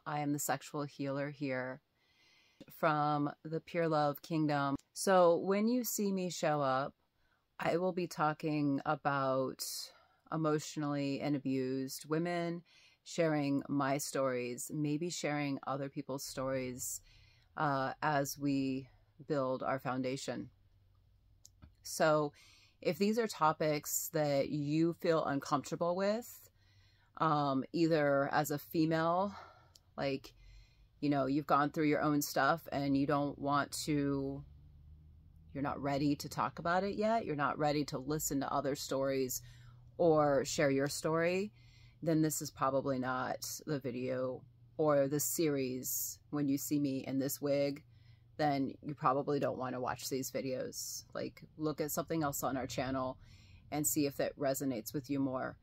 I am the sexual healer here from the Pure Love Kingdom. So when you see me show up, I will be talking about emotionally and abused women, sharing my stories, maybe sharing other people's stories as we build our foundation. So if these are topics that you feel uncomfortable with, either as a female, like, you know, you've gone through your own stuff and you don't want to, you're not ready to talk about it yet, you're not ready to listen to other stories or share your story, then this is probably not the video or the series. When you see me in this wig, then you probably don't want to watch these videos. Like, look at something else on our channel and see if that resonates with you more.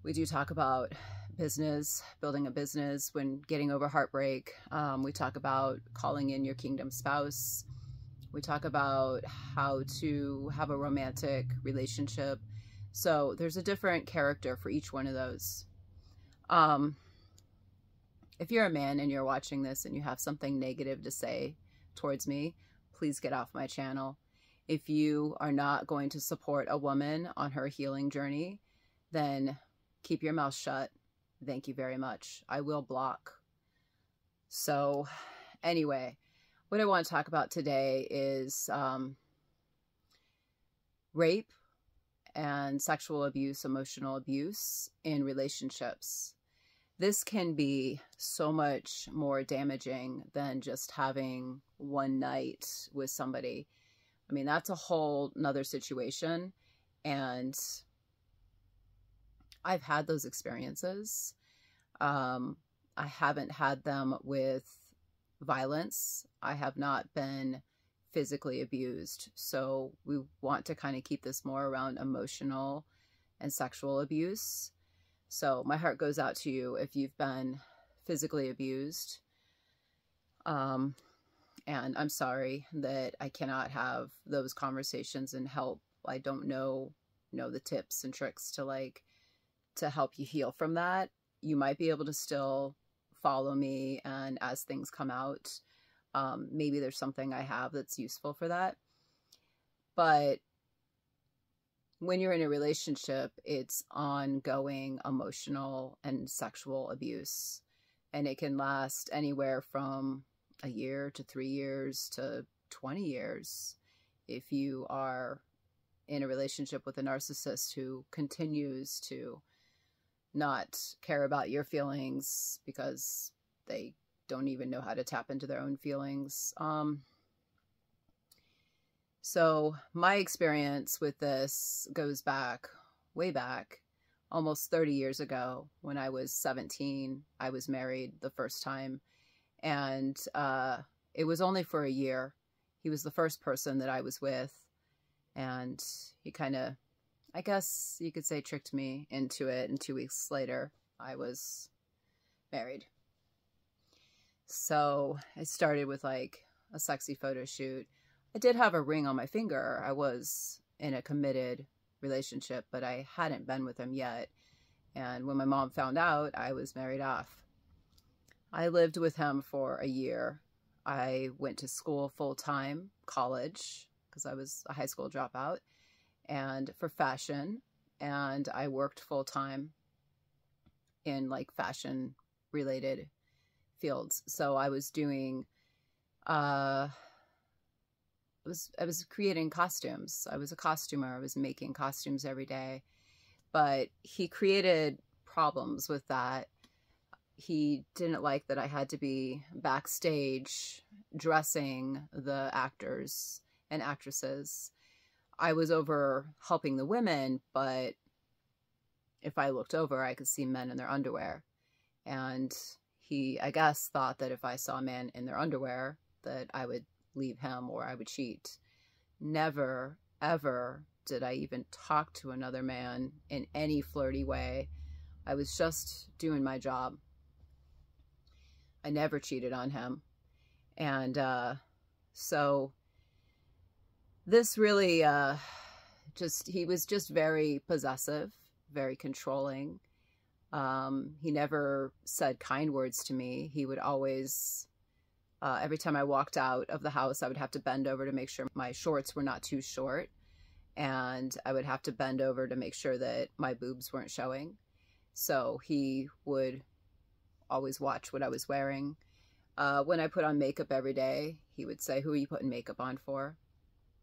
We do talk about business, building a business, when getting over heartbreak. We talk about calling in your kingdom spouse. We talk about how to have a romantic relationship. So there's a different character for each one of those. If you're a man and you're watching this and you have something negative to say towards me, please get off my channel. If you are not going to support a woman on her healing journey, then keep your mouth shut. Thank you very much. I will block. So anyway, what I want to talk about today is rape and sexual abuse, emotional abuse in relationships. This can be so much more damaging than just having one night with somebody. I mean, that's a whole nother situation. And I've had those experiences. I haven't had them with violence. I have not been physically abused. So we want to kind of keep this more around emotional and sexual abuse. So my heart goes out to you if you've been physically abused. And I'm sorry that I cannot have those conversations and help. I don't know the tips and tricks to help you heal from that. You might be able to still follow me, and as things come out, maybe there's something I have that's useful for that. But when you're in a relationship, it's ongoing emotional and sexual abuse. And it can last anywhere from a year to 3 years to 20 years if you are in a relationship with a narcissist who continues to not care about your feelings because they don't even know how to tap into their own feelings. So my experience with this goes back, way back, almost 30 years ago. When I was 17, I was married the first time, and it was only for a year. He was the first person that I was with, and he kind of, I guess you could say, tricked me into it, and 2 weeks later, I was married. So I started with like a sexy photo shoot. I did have a ring on my finger. I was in a committed relationship, but I hadn't been with him yet. And when my mom found out, I was married off. I lived with him for a year. I went to school full-time, college, because I was a high school dropout, and for fashion. And I worked full-time in like fashion related fields. So I was doing, I was creating costumes. I was a costumer. I was making costumes every day. But he created problems with that. He didn't like that I had to be backstage dressing the actors and actresses. I was over helping the women, but if I looked over, I could see men in their underwear. And he, I guess, thought that if I saw a man in their underwear, that I would leave him or I would cheat. Never, ever did I even talk to another man in any flirty way. I was just doing my job. I never cheated on him. And so this really he was just very possessive, very controlling. He never said kind words to me. He would always, every time I walked out of the house, I would have to bend over to make sure my shorts were not too short. And I would have to bend over to make sure that my boobs weren't showing. So he would always watch what I was wearing. When I put on makeup every day, he would say, "Who are you putting makeup on for?"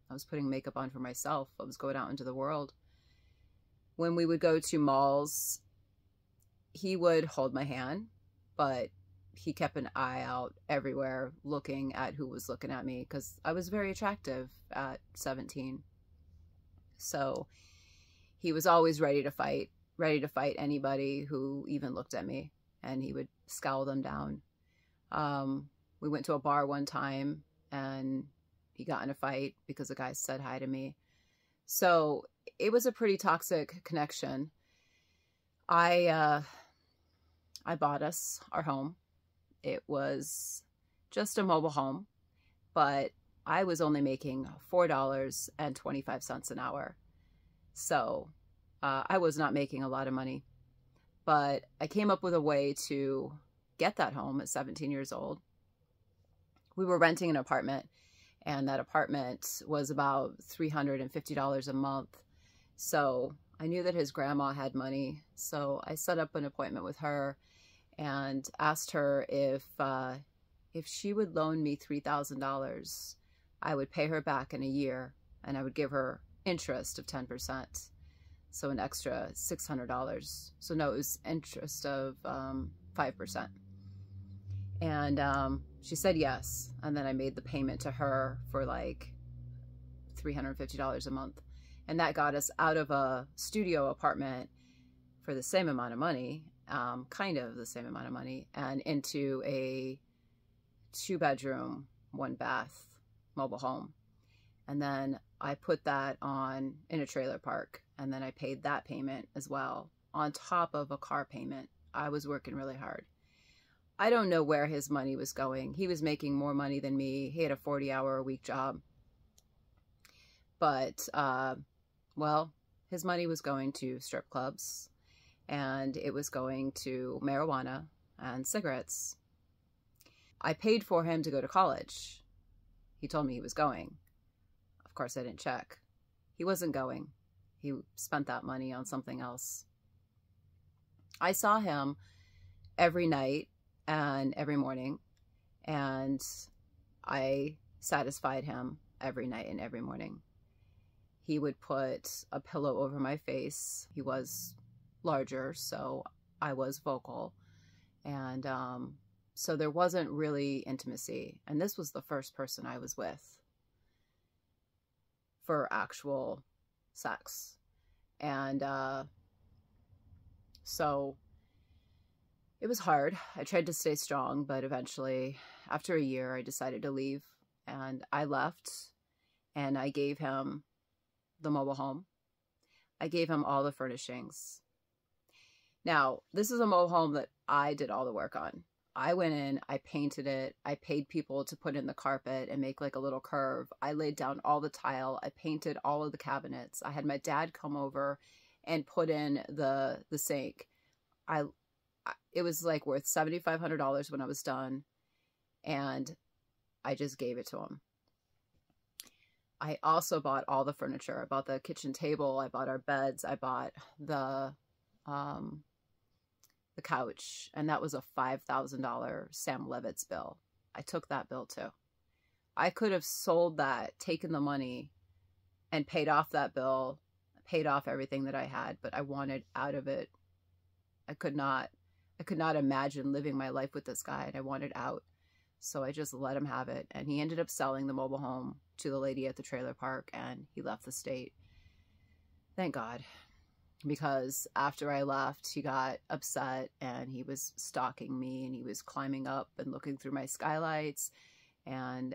I was putting makeup on for myself. I was going out into the world. When we would go to malls, he would hold my hand, but he kept an eye out everywhere looking at who was looking at me, because I was very attractive at 17. So he was always ready to fight anybody who even looked at me, and he would scowl them down. We went to a bar one time and he got in a fight because a guy said hi to me. So it was a pretty toxic connection. I bought us our home. It was just a mobile home, but I was only making $4.25 an hour. So I was not making a lot of money, but I came up with a way to get that home at 17 years old. We were renting an apartment, and that apartment was about $350 a month. So I knew that his grandma had money. So I set up an appointment with her and asked her if she would loan me $3,000, I would pay her back in a year, and I would give her interest of 10%. So an extra $600. So no, it was interest of 5%. And she said yes. And then I made the payment to her for like $350 a month. And that got us out of a studio apartment for the same amount of money, kind of the same amount of money, and into a 2-bedroom, 1-bath mobile home. And then I put that on in a trailer park, and then I paid that payment as well on top of a car payment. I was working really hard. I don't know where his money was going. He was making more money than me. He had a 40-hour-a-week job. But, well, his money was going to strip clubs, and it was going to marijuana and cigarettes. I paid for him to go to college. He told me he was going. Of course, I didn't check. He wasn't going. He spent that money on something else. I saw him every night and every morning, and I satisfied him every night and every morning. He would put a pillow over my face. He was larger, so I was vocal. And so there wasn't really intimacy. And this was the first person I was with for actual sex. And so it was hard. I tried to stay strong, but eventually, after a year, I decided to leave. And I left, and I gave him the mobile home. I gave him all the furnishings. Now, this is a mobile home that I did all the work on. I went in, I painted it, I paid people to put in the carpet and make like a little curve. I laid down all the tile, I painted all of the cabinets. I had my dad come over and put in the sink. It was like worth $7,500 when I was done, and I just gave it to him. I also bought all the furniture. I bought the kitchen table, I bought our beds, I bought the couch, and that was a $5,000 Sam Levitz bill. I took that bill too. I could have sold that, taken the money, and paid off that bill, paid off everything that I had, but I wanted out of it. I could not imagine living my life with this guy, and I wanted out. So I just let him have it, and he ended up selling the mobile home to the lady at the trailer park, and he left the state. Thank God. Because after I left, he got upset, and he was stalking me, and he was climbing up and looking through my skylights, and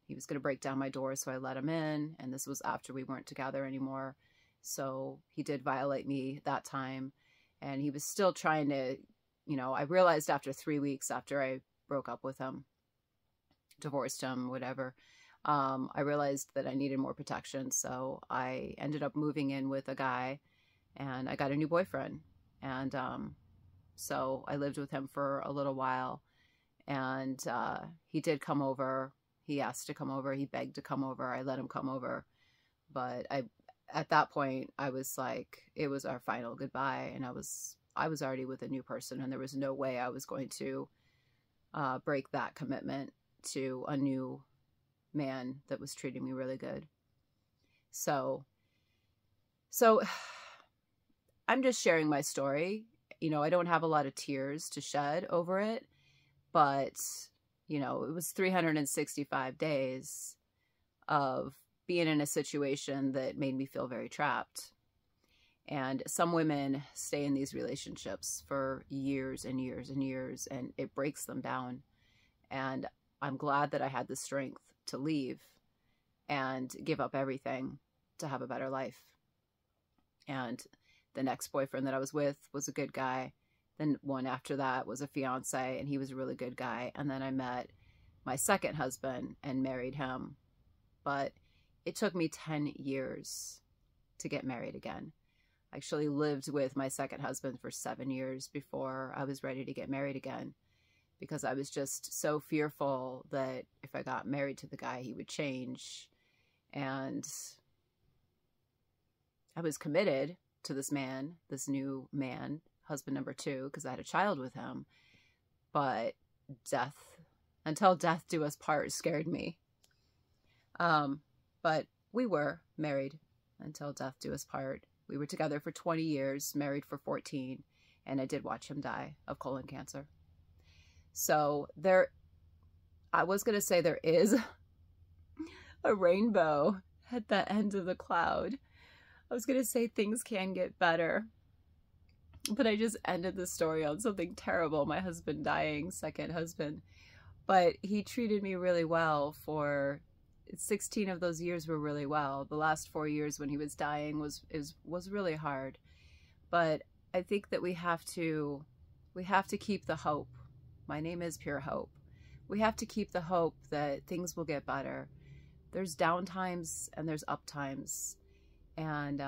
he was going to break down my door, so I let him in, and this was after we weren't together anymore. So he did violate me that time, and he was still trying to, I realized after 3 weeks after I broke up with him, divorced him, whatever, I realized that I needed more protection, so I ended up moving in with a guy, and I got a new boyfriend, and So I lived with him for a little while, and he did come over. He asked to come over. He begged to come over. I let him come over. But at that point, I was like, it was our final goodbye. And I was already with a new person, and there was no way I was going to break that commitment to a new man that was treating me really good. So I'm just sharing my story. You know, I don't have a lot of tears to shed over it, but, you know, it was 365 days of being in a situation that made me feel very trapped. And some women stay in these relationships for years and years and years, and it breaks them down. And I'm glad that I had the strength to leave and give up everything to have a better life. And the next boyfriend that I was with was a good guy. Then one after that was a fiance, and he was a really good guy. And then I met my second husband and married him. But it took me 10 years to get married again. I actually lived with my second husband for 7 years before I was ready to get married again, because I was just so fearful that if I got married to the guy, he would change. And I was committed to this man, this new man, husband number 2, because I had a child with him. But death, until death do us part, scared me. But we were married until death do us part. We were together for 20 years, married for 14, and I did watch him die of colon cancer. So I was going to say there is a rainbow at the end of the cloud. I was going to say things can get better, but I just ended the story on something terrible. My husband dying, second husband. But he treated me really well for 16 of those years were really well. The last 4 years when he was dying was really hard. But I think that we have to keep the hope. My name is Pure Hope. We have to keep the hope that things will get better. There's down times and there's up times. And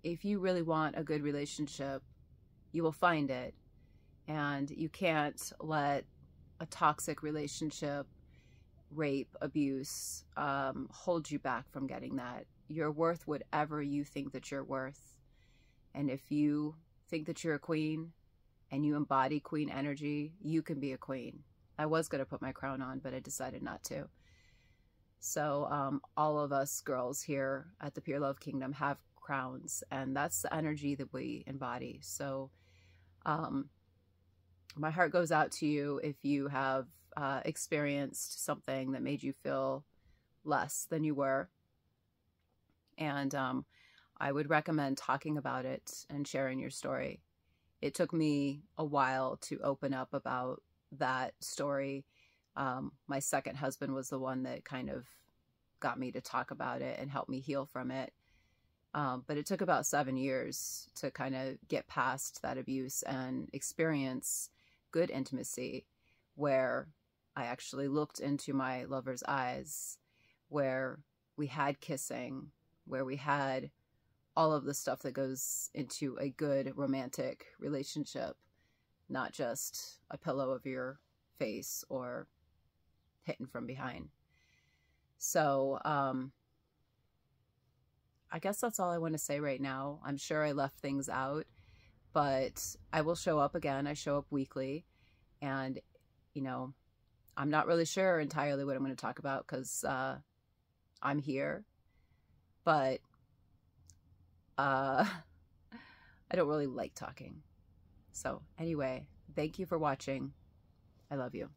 if you really want a good relationship, you will find it. And you can't let a toxic relationship, rape, abuse, hold you back from getting that. You're worth whatever you think that you're worth. And if you think that you're a queen and you embody queen energy, you can be a queen. I was going to put my crown on, but I decided not to. So all of us girls here at the Pure Love Kingdom have crowns, and that's the energy that we embody. So my heart goes out to you if you have experienced something that made you feel less than you were. And I would recommend talking about it and sharing your story. It took me a while to open up about that story. My second husband was the one that kind of got me to talk about it and helped me heal from it. But it took about 7 years to kind of get past that abuse and experience good intimacy, where I actually looked into my lover's eyes, where we had kissing, where we had all of the stuff that goes into a good romantic relationship, not just a pillow of your face or hitting from behind. So I guess that's all I want to say right now. I'm sure I left things out, but I will show up again. I show up weekly, and, you know, I'm not really sure entirely what I'm going to talk about because I'm here, but I don't really like talking. So anyway, thank you for watching. I love you.